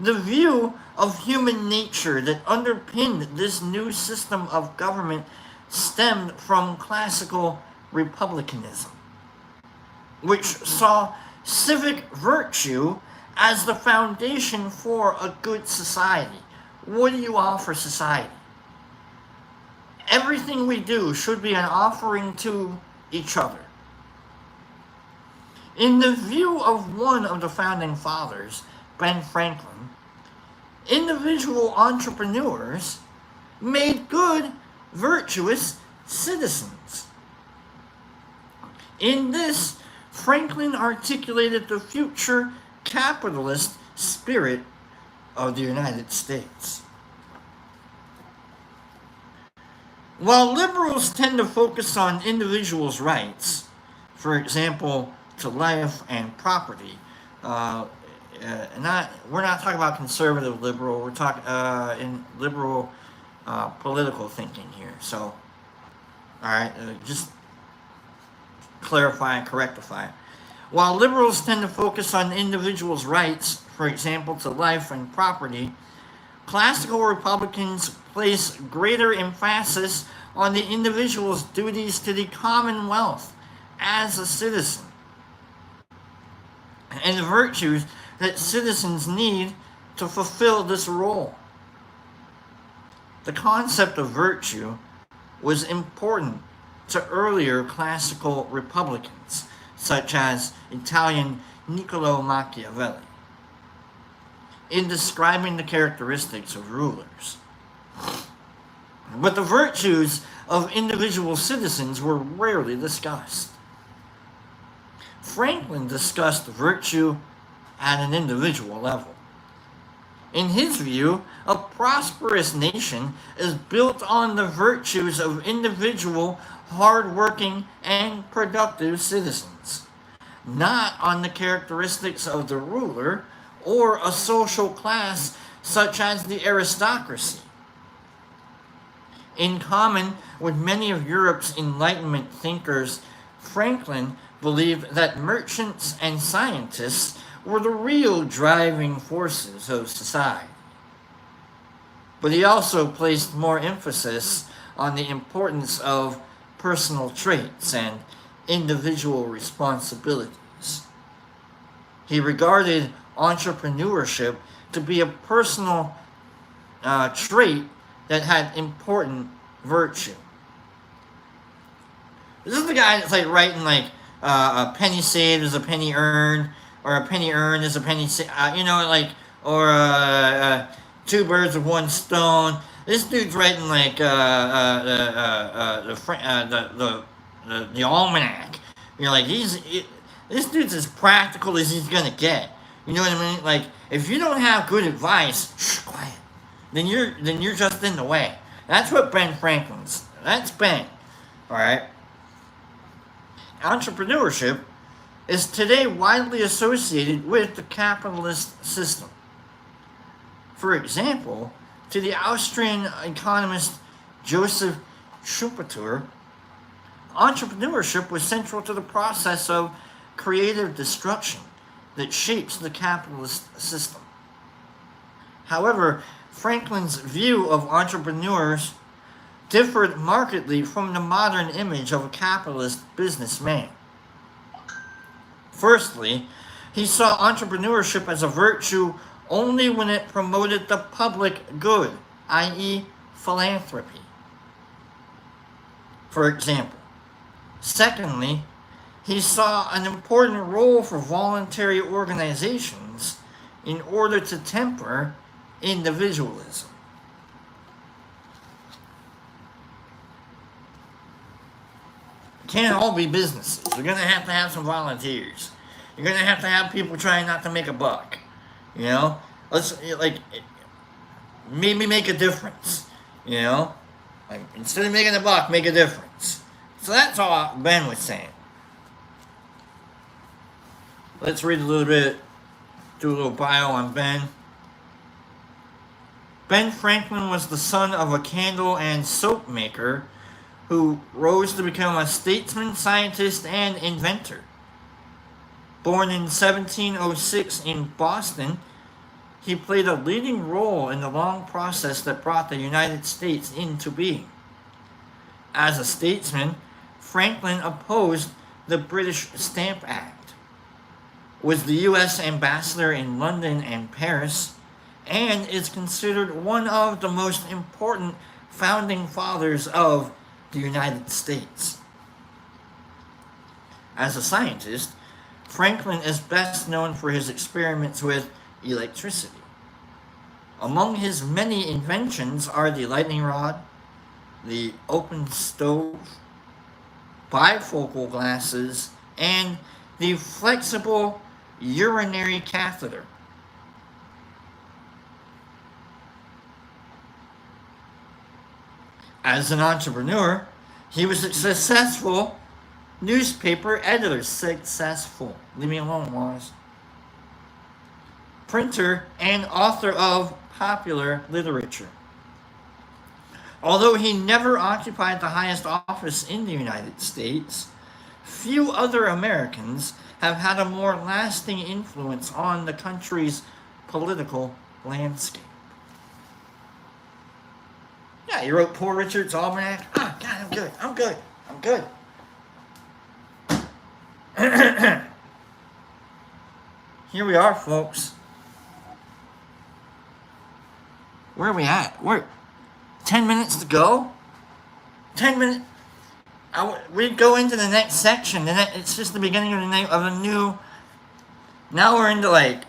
The view of human nature that underpinned this new system of government stemmed from classical republicanism, which saw civic virtue as the foundation for a good society. What do you offer society? Everything we do should be an offering to each other. In the view of one of the founding fathers, Ben Franklin, individual entrepreneurs made good, virtuous citizens. In this, Franklin articulated the future capitalist spirit of the United States. While liberals tend to focus on individuals' rights, for example, to life and property, we're not talking about conservative liberal, we're talking in liberal political thinking here. So, alright, just clarify and correctify. While liberals tend to focus on individuals' rights, for example, to life and property, classical Republicans place greater emphasis on the individual's duties to the Commonwealth as a citizen, and the virtues that citizens need to fulfill this role. The concept of virtue was important to earlier classical Republicans, such as Italian Niccolo Machiavelli, in describing the characteristics of rulers. But the virtues of individual citizens were rarely discussed. Franklin discussed virtue at an individual level. In his view, a prosperous nation is built on the virtues of individual, hard-working, and productive citizens, not on the characteristics of the ruler or a social class such as the aristocracy. In common with many of Europe's Enlightenment thinkers, Franklin believed that merchants and scientists were the real driving forces of society. But he also placed more emphasis on the importance of personal traits and individual responsibilities. He regarded entrepreneurship to be a personal trait that had important virtue. This is the guy that's like writing like a penny saved is a penny earned, or a penny earned is a penny saved, or two birds with one stone. This dude's writing like the almanac. This dude's as practical as he's gonna get. You know what I mean? Like, if you don't have good advice, quiet. Then you're just in the way. That's what Ben Franklin's. That's Ben. All right. Entrepreneurship is today widely associated with the capitalist system. For example, to the Austrian economist Joseph Schumpeter, entrepreneurship was central to the process of creative destruction that shapes the capitalist system. However, Franklin's view of entrepreneurs differed markedly from the modern image of a capitalist businessman. Firstly, he saw entrepreneurship as a virtue only when it promoted the public good, i.e., philanthropy, for example. Secondly, he saw an important role for voluntary organizations in order to temper individualism. It can't all be businesses. You're going to have some volunteers. You're going to have people trying not to make a buck. You know? Let's, like, maybe make a difference. You know? Like, instead of making a buck, make a difference. So that's all Ben was saying. Let's read a little bit, do a little bio on Ben. Ben Franklin was the son of a candle and soap maker who rose to become a statesman, scientist, and inventor. Born in 1706 in Boston, he played a leading role in the long process that brought the United States into being. As a statesman, Franklin opposed the British Stamp Act, was the U.S. ambassador in London and Paris, and is considered one of the most important founding fathers of the United States. As a scientist, Franklin is best known for his experiments with electricity. Among his many inventions are the lightning rod, the open stove, bifocal glasses, and the flexible urinary catheter. As an entrepreneur, he was a successful newspaper editor. Successful. Leave me alone, Wallace. Printer and author of popular literature. Although he never occupied the highest office in the United States, few other Americans have had a more lasting influence on the country's political landscape. Yeah, you wrote Poor Richard's Almanac. Ah, God, I'm good. Here we are, folks. Where are we at? We're 10 minutes to go? 10 minutes? We go into the next section, and it's just the beginning of a new... Now we're into, like,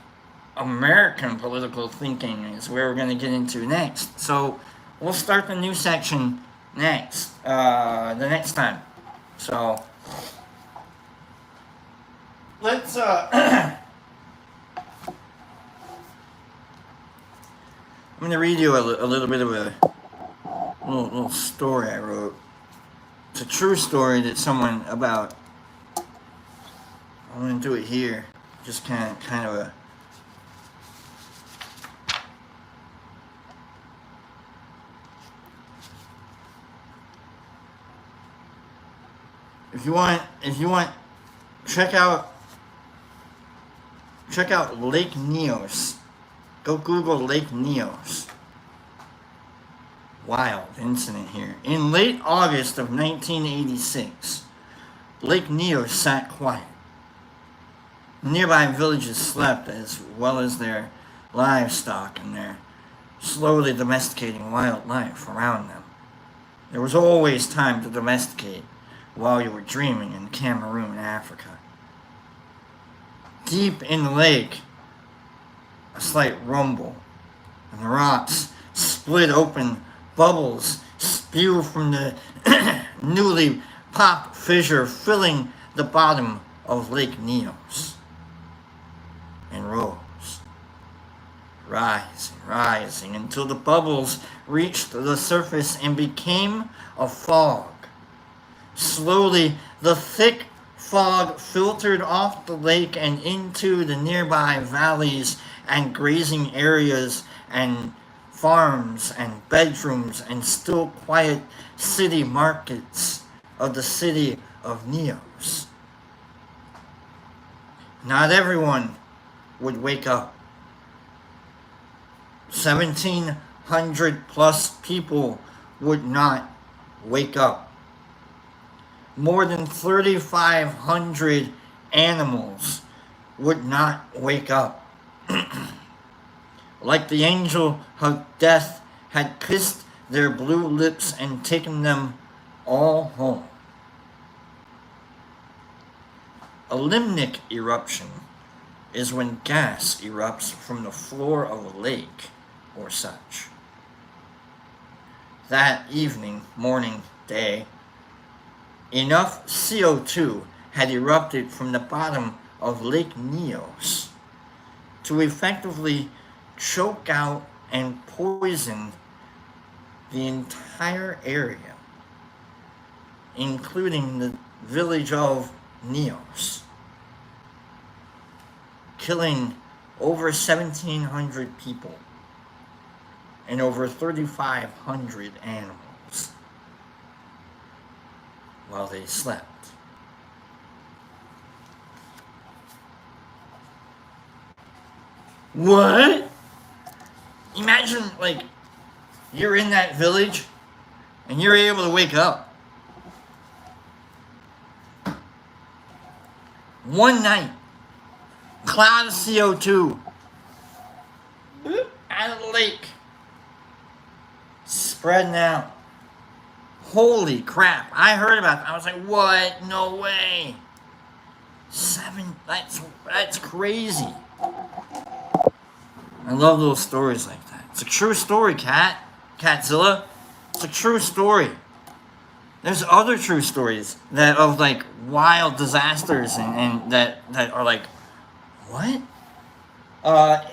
American political thinking is where we're going to get into next. So, we'll start the new section next, the next time. So, let's, I'm going to read you a little bit of a little story I wrote. It's a true story that someone about, I'm going to do it here, just kind of a, if you want, check out Lake Neos. Go Google Lake Neos. Wild incident here. In late August of 1986, Lake Neos sat quiet. Nearby villages slept as well as their livestock and their slowly domesticating wildlife around them. There was always time to domesticate while you were dreaming in Cameroon, Africa. Deep in the lake, a slight rumble, and the rocks split open. Bubbles spew from the newly popped fissure, filling the bottom of Lake Neos, and rose, rising until the bubbles reached the surface and became a fog. Slowly, the thick fog filtered off the lake and into the nearby valleys and grazing areas and farms and bedrooms and still quiet city markets of the city of Neos. Not everyone would wake up. 1,700 plus people would not wake up. More than 3,500 animals would not wake up. Like the angel of death had kissed their blue lips and taken them all home. A limnic eruption is when gas erupts from the floor of a lake or such. That evening, morning, day, enough CO2 had erupted from the bottom of Lake Neos to effectively choke out and poison the entire area, including the village of Neos, killing over 1,700 people and over 3,500 animals while they slept. What? Imagine, like, you're in that village and you're able to wake up. One night, cloud of CO2 out of the lake, spreading out. Holy crap. I heard about that. I was like, what? No way. That's crazy. I love little stories like that. It's a true story, Catzilla. It's a true story. There's other true stories that of like wild disasters and that are like, what? I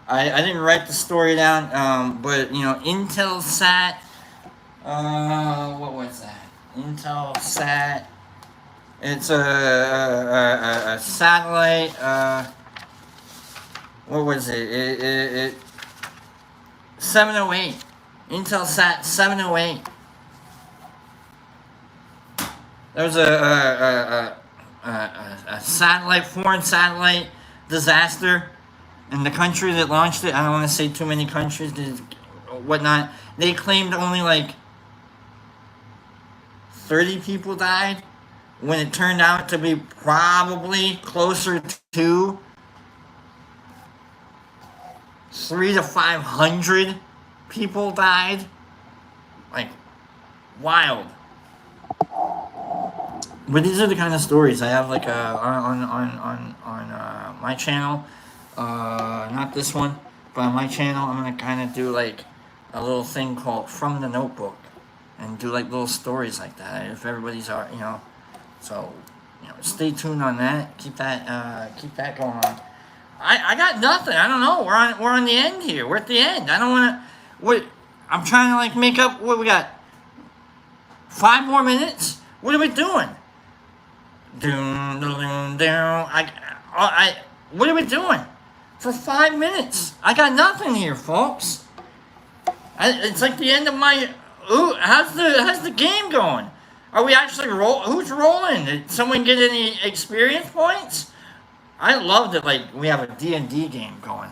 didn't write the story down, but you know, Intelsat. What was that? Intelsat. It's a satellite. What was it? It 708. Intelsat 708. There was a satellite, foreign satellite disaster, and the country that launched it, I don't want to say too many countries, whatnot, they claimed only like 30 people died, when it turned out to be probably closer to 300 to 500 people died. Like, wild. But these are the kind of stories I have, like, on my channel. Not this one, but on my channel, I'm gonna kind of do like a little thing called From the Notebook, and do like little stories like that. If everybody's so stay tuned on that. Keep that going on. I got nothing. I don't know. We're on the end here. We're at the end. I don't want to. What I'm trying to like make up. What we got? 5 more minutes. What are we doing? Doom, doom, doom. What are we doing? For 5 minutes. I got nothing here, folks. It's like the end of my. Ooh, how's the game going? Are we actually who's rolling? Did someone get any experience points? I love that, like, we have a D&D game going.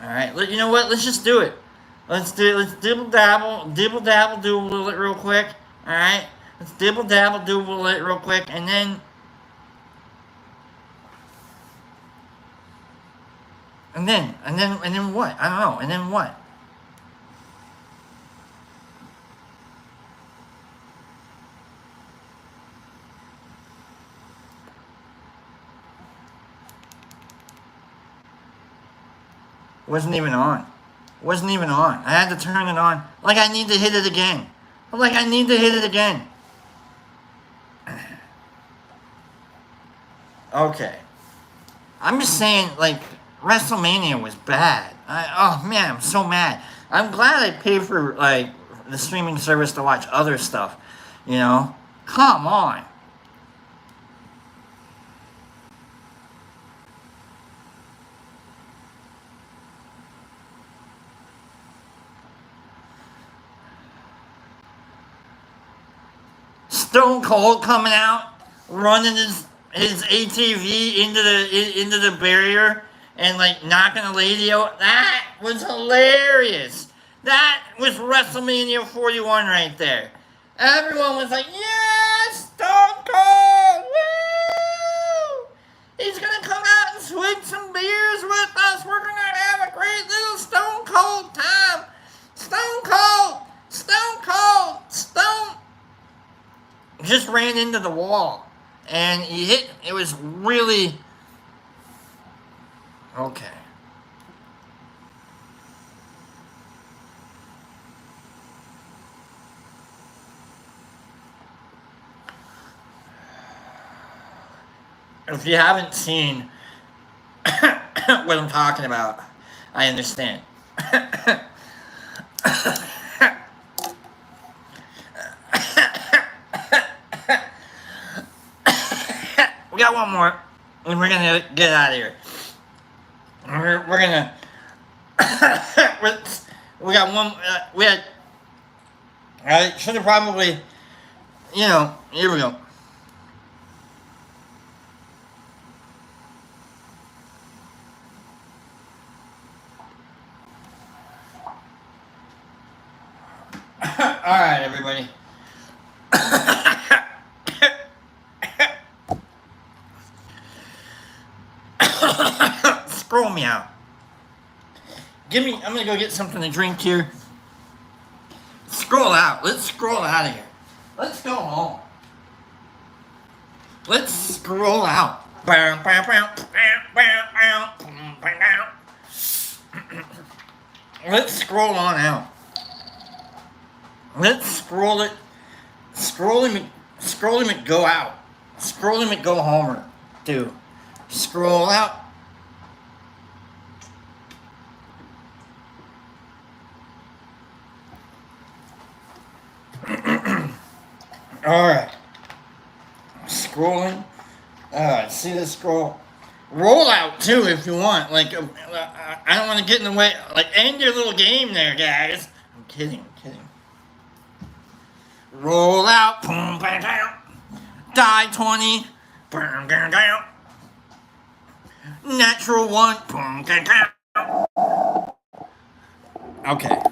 Alright, you know what? Let's just do it. Let's dibble dabble, do it real quick. Alright? Let's dibble dabble, do it real quick, and then what? I don't know. And then what? Wasn't even on. I had to turn it on. Like I need to hit it again. Okay. I'm just saying, like, WrestleMania was bad. Oh man, I'm so mad. I'm glad I paid for, like, the streaming service to watch other stuff. Come on. Stone Cold coming out, running his ATV into the barrier and like knocking a lady out. That was hilarious. That was WrestleMania 41 right there. Everyone was like, "Yes, Stone Cold! Woo! He's gonna come out and swig some beers with us. We're gonna have a great little Stone Cold time. Stone Cold, Stone Cold, Stone." Just ran into the wall, and he hit. It was really okay. If you haven't seen what I'm talking about, I understand. We got one more, and we're gonna get out of here. We're gonna. We got one. We had. I should have probably. Here we go. All right, everybody. Scroll me out. I'm gonna go get something to drink here. Scroll out. Let's scroll out of here. Let's go home. Let's scroll out. Let's scroll on out. Let's scroll it. Scroll him and go out. Scroll him and go homer. Do. Scroll out. Alright. Scrolling. See the scroll. Roll out too if you want. Like, I don't want to get in the way. Like, end your little game there, guys. I'm kidding. Roll out. Die 20. Natural 1. Okay.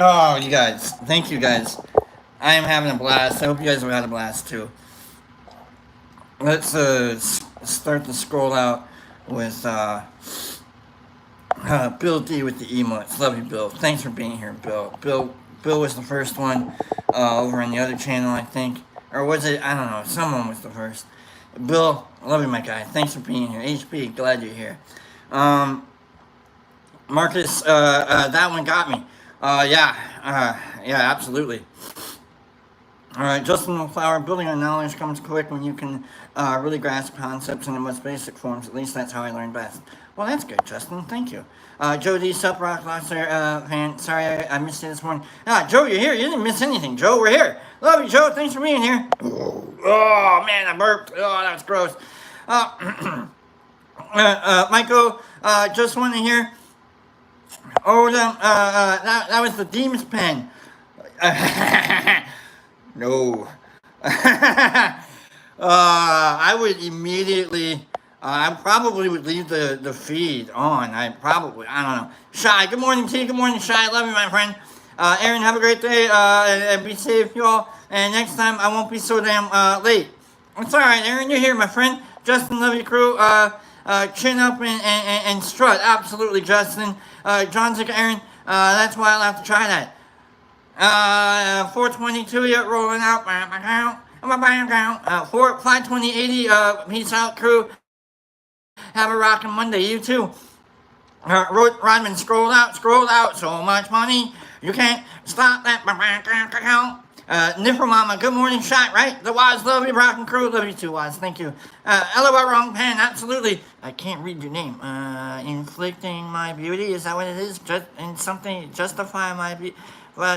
Oh, you guys. Thank you guys. I am having a blast. I hope you guys have had a blast too. Let's start the scroll out with Bill D with the emotes. Love you, Bill. Thanks for being here, Bill. Bill was the first one over on the other channel, I think. Or was it? I don't know. Someone was the first. Bill, love you, my guy. Thanks for being here. HB, glad you're here. Marcus, that one got me. Yeah, absolutely. All right, Justin Flower, building on knowledge comes quick when you can really grasp concepts in the most basic forms. At least that's how I learn best. Well, that's good, Justin. Thank you. Joe D. Sup, Rock Lobster fan. Sorry I missed you this morning. Joe, you're here. You didn't miss anything. Joe, we're here. Love you, Joe. Thanks for being here. Oh man, I burped. Oh, that was gross. Michael, just want to hear. Oh, that was the Demon's pen. No. I would immediately, I probably would leave the feed on. I don't know. Shy, good morning, T. Good morning, Shy. Love you, my friend. Aaron, have a great day, and be safe, y'all. And next time, I won't be so damn late. It's all right, Aaron. You're here, my friend. Justin, love you, crew. Chin up and strut. Absolutely, Justin. John Zick, Aaron. That's why I'll have to try that. 422 yet rolling out. 52080. Peace out, crew. Have a rockin' Monday. You too. Rodman, scroll out. So much money. You can't stop that. Nipper Mama, good morning, shot, right? The Waz, love you, rockin' crew. Love you too, Waz. Thank you. LOL, wrong pen. Absolutely. I can't read your name. Inflicting my beauty. Is that what it is? Just in something, justify my beauty.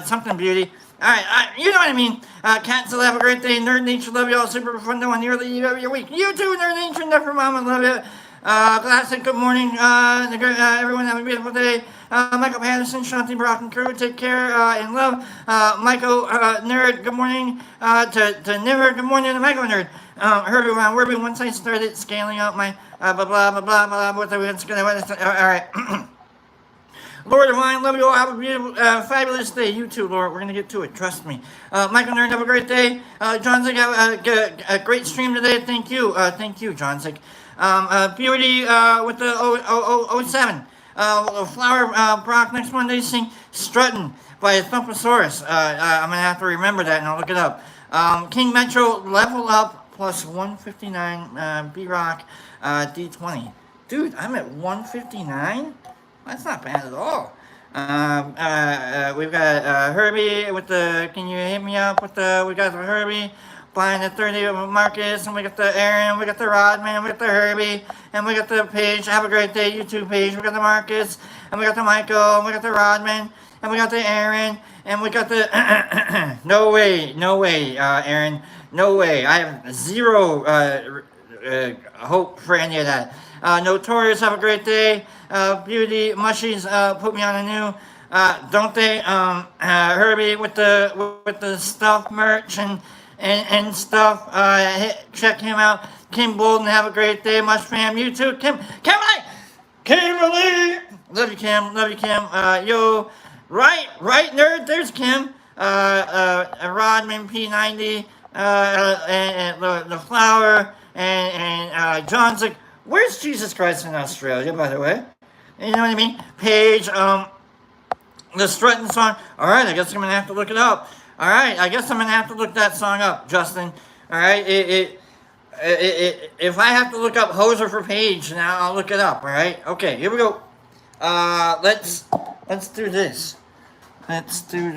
Something beauty. Alright, you know what I mean. Cats will have a great day. Nerd Nature, love you all. Super fun to one nearly every week. You too, Nerd Nature. Never Mama, love you. Classic, good morning. Everyone have a beautiful day. Michael Patterson, Shanti, Brock, and crew, take care and love. Michael, Nerd, good morning. To Never, good morning to Michael, Nerd. Herbie, Werby, once I started scaling up my blah, blah, blah, blah, blah, what it's gonna, alright. Lord Divine, love you all. Have a beautiful, fabulous day. You too, Lord. We're going to get to it. Trust me. Michael Nerd, have a great day. John Zick, have a great stream today. Thank you. Thank you, John Zick. Beauty with the 07. Flower Brock next Monday. Sing Strutting by Thumposaurus. I'm going to have to remember that and I'll look it up. King Metro, level up plus 159. B-Rock, D20. Dude, I'm at 159? That's not bad at all. We've got Herbie with the, can you hit me up with the, we got the Herbie buying the 30 of Marcus, and we got the Aaron, we got the Rodman, we got the Herbie, and we got the Paige. Have a great day, YouTube Paige. We got the Marcus, and we got the Michael, and we got the Rodman, and we got the Aaron, and we got the, no way, Aaron, no way. I have zero hope for any of that. Notorious, have a great day. Beauty Mushies, put me on a new, don't they? Herbie with the stuff merch and stuff. Check him out. Kim Bolden, have a great day. Mush fam, you too. Kimberly, love you, Kim. Yo, right, nerd. There's Kim. Rodman P90, and the Flower, and John's like, where's Jesus Christ in Australia, by the way? You know what I mean? Paige, the Strutting song. Alright, I guess I'm going to have to look it up. Alright, I guess I'm going to have to look that song up, Justin. Alright, if I have to look up Hoser for Paige, now I'll look it up, alright? Okay, here we go. Let's do this. Let's do...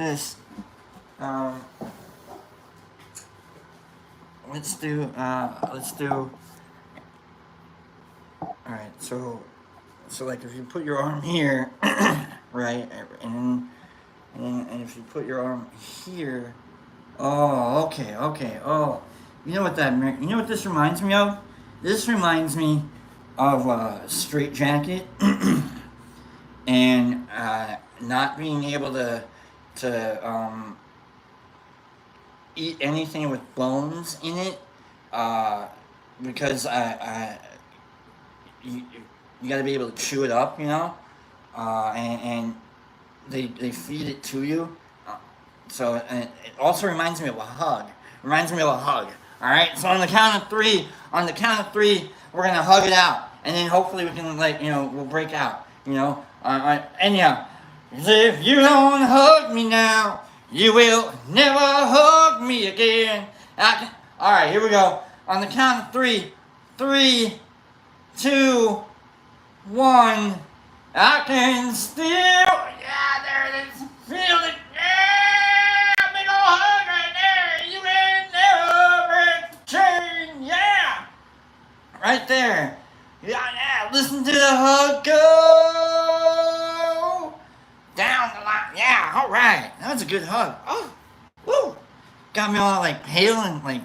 Alright, so like if you put your arm here, right, and if you put your arm here, oh, okay, oh, you know what this reminds me of? This reminds me of Straight Jacket, and not being able to eat anything with bones in it, because you got to be able to chew it up, you know, and they feed it to you. So it also reminds me of a hug. All right. So on the count of three, we're gonna hug it out, and then hopefully we can we'll break out. Anyhow, if you don't hug me now, you will never hug me again. All right, here we go. On the count of three. 3, 2, 1. I can still. Yeah, there it is. Feel it. Yeah, big ol' hug right there. You can never break the chain. Yeah, right there. Yeah. Listen to the hug go down the line. Yeah, all right. That was a good hug. Oh, woo. Got me all like hailing, like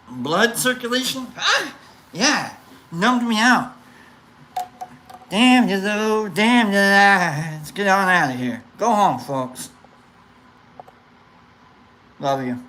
blood circulation. Ah, yeah, numbed me out. Damn you though, damn you. Let's get on out of here. Go home, folks. Love you.